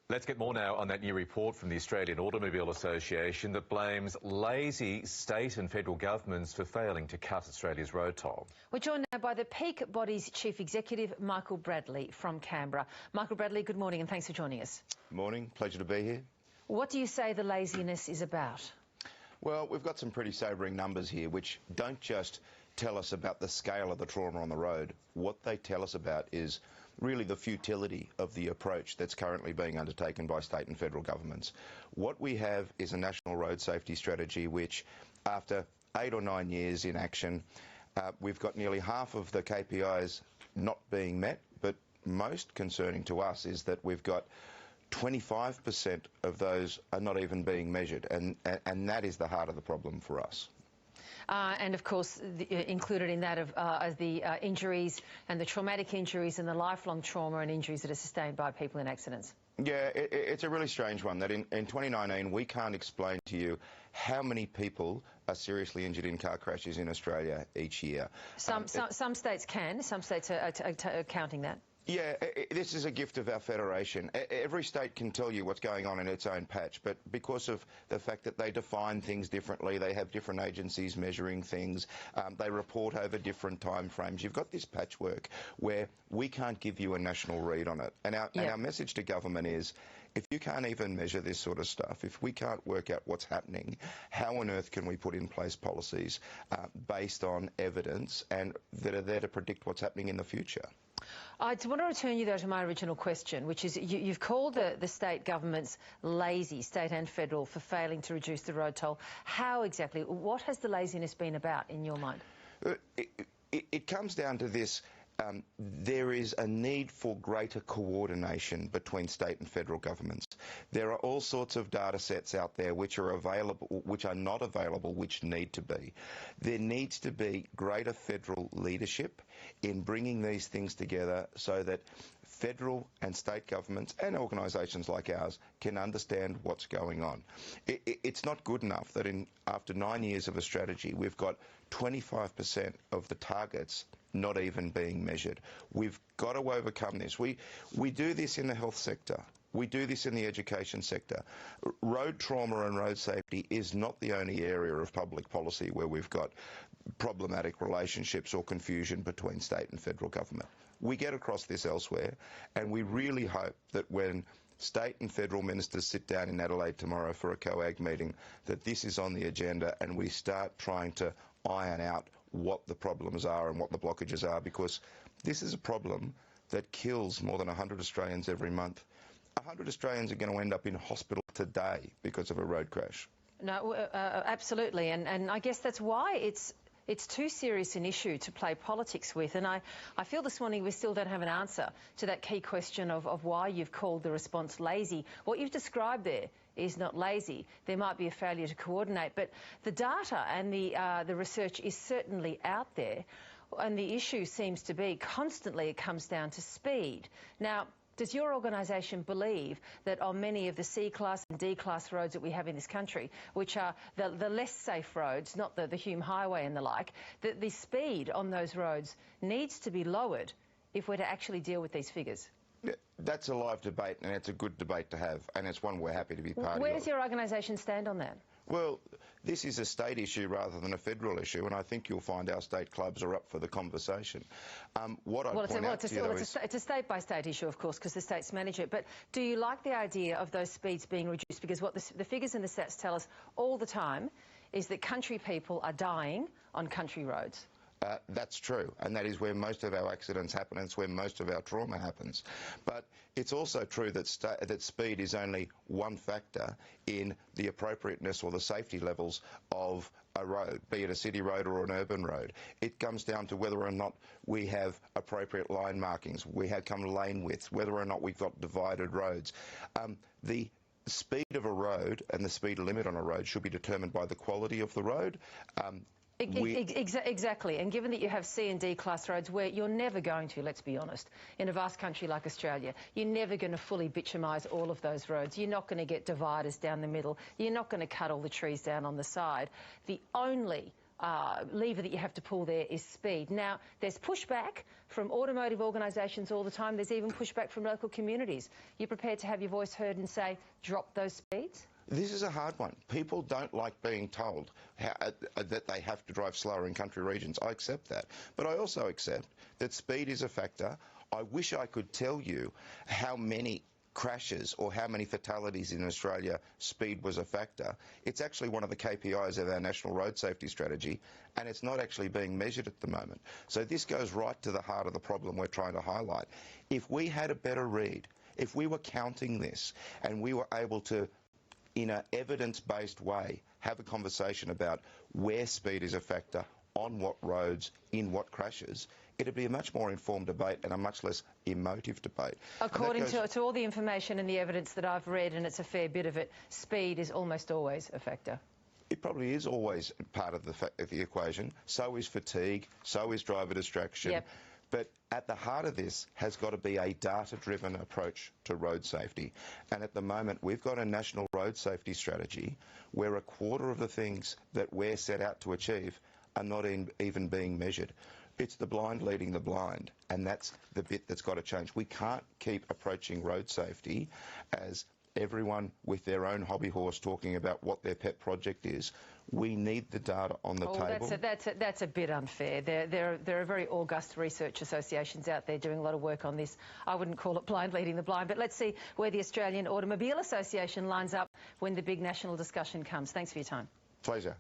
Let's get more now on that new report from the Australian Automobile Association that blames lazy state and federal governments for failing to cut Australia's road toll. We're joined now by the Peak Body's Chief Executive, Michael Bradley from Canberra. Michael Bradley, good morning and thanks for joining us. Morning, pleasure to be here. What do you say the laziness is about? Well, we've got some pretty sobering numbers here which don't just tell us about the scale of the trauma on the road. What they tell us about is really the futility of the approach that's currently being undertaken by state and federal governments. What we have is a national road safety strategy which, after 8 or 9 years in action, we've got nearly half of the KPIs not being met, but most concerning to us is that we've got 25% of those are not even being measured, and that is the heart of the problem for us. And of course, included in that are the injuries and the traumatic injuries and the lifelong trauma and injuries that are sustained by people in accidents. Yeah, it's a really strange one that in 2019 we can't explain to you how many people are seriously injured in car crashes in Australia each year. Some states can, some states are counting that. Yeah, this is a gift of our federation. Every state can tell you what's going on in its own patch, but because of the fact that they define things differently, they have different agencies measuring things, they report over different time frames. You've got this patchwork where we can't give you a national read on it. And our message to government is, if you can't even measure this sort of stuff, if we can't work out what's happening, how on earth can we put in place policies based on evidence and that are there to predict what's happening in the future? I want to return you, though, to my original question, which is you've called the state governments lazy, state and federal, for failing to reduce the road toll. How exactly? What has the laziness been about in your mind? It comes down to this. There is a need for greater coordination between state and federal governments. There are all sorts of data sets out there which are available, which are not available, which need to be. There needs to be greater federal leadership in bringing these things together so that federal and state governments and organisations like ours can understand what's going on. It's not good enough that after 9 years of a strategy, we've got 25% of the targets not even being measured. We've got to overcome this. We do this in the health sector. We do this in the education sector. Road trauma and road safety is not the only area of public policy where we've got problematic relationships or confusion between state and federal government. We get across this elsewhere, and we really hope that when state and federal ministers sit down in Adelaide tomorrow for a COAG meeting, that this is on the agenda and we start trying to iron out what the problems are and what the blockages are, because this is a problem that kills more than 100 Australians every month. 100 Australians are going to end up in hospital today because of a road crash. No, absolutely, and I guess that's why it's too serious an issue to play politics with, and I feel this morning we still don't have an answer to that key question of why you've called the response lazy. What you've described there is not lazy. There might be a failure to coordinate, but the data and the research is certainly out there, and the issue seems to be constantly it comes down to speed. Now, does your organisation believe that on many of the C-class and D-class roads that we have in this country, which are the less safe roads, not the Hume Highway and the like, that the speed on those roads needs to be lowered if we're to actually deal with these figures? That's a live debate, and it's a good debate to have, and it's one we're happy to be part of. Where does your organisation stand on that? Well, this is a state issue rather than a federal issue, and I think you'll find our state clubs are up for the conversation. It's a state-by-state issue, of course, because the states manage it. But do you like the idea of those speeds being reduced? Because what the figures and the stats tell us all the time is that country people are dying on country roads. That's true, and that is where most of our accidents happen, and it's where most of our trauma happens. But it's also true that speed is only one factor in the appropriateness or the safety levels of a road, be it a city road or an urban road. It comes down to whether or not we have appropriate line markings, we have lane widths, whether or not we've got divided roads. The speed of a road and the speed limit on a road should be determined by the quality of the road. Exactly, and given that you have C and D class roads where you're never going to, let's be honest, in a vast country like Australia, you're never going to fully bitumise all of those roads. You're not going to get dividers down the middle. You're not going to cut all the trees down on the side. The only lever that you have to pull there is speed. Now, there's pushback from automotive organisations all the time. There's even pushback from local communities. You're prepared to have your voice heard and say, drop those speeds? This is a hard one. People don't like being told that they have to drive slower in country regions. I accept that. But I also accept that speed is a factor. I wish I could tell you how many crashes or how many fatalities in Australia speed was a factor. It's actually one of the KPIs of our National Road Safety Strategy, and it's not actually being measured at the moment. So this goes right to the heart of the problem we're trying to highlight. If we had a better read, if we were counting this and we were able to, in an evidence-based way, have a conversation about where speed is a factor, on what roads, in what crashes, it'd be a much more informed debate and a much less emotive debate. According to all the information and the evidence that I've read, and it's a fair bit of it, speed is almost always a factor. It probably is always part of the equation. So is fatigue, so is driver distraction. Yep. But at the heart of this has got to be a data-driven approach to road safety. And at the moment, we've got a national road safety strategy where a quarter of the things that we're set out to achieve are not even being measured. It's the blind leading the blind, and that's the bit that's got to change. We can't keep approaching road safety as everyone with their own hobby horse talking about what their pet project is. We need the data on the table. That's a bit unfair. There are very august research associations out there doing a lot of work on this. I wouldn't call it blind leading the blind, but let's see where the Australian Automobile Association lines up when the big national discussion comes. Thanks for your time. Pleasure.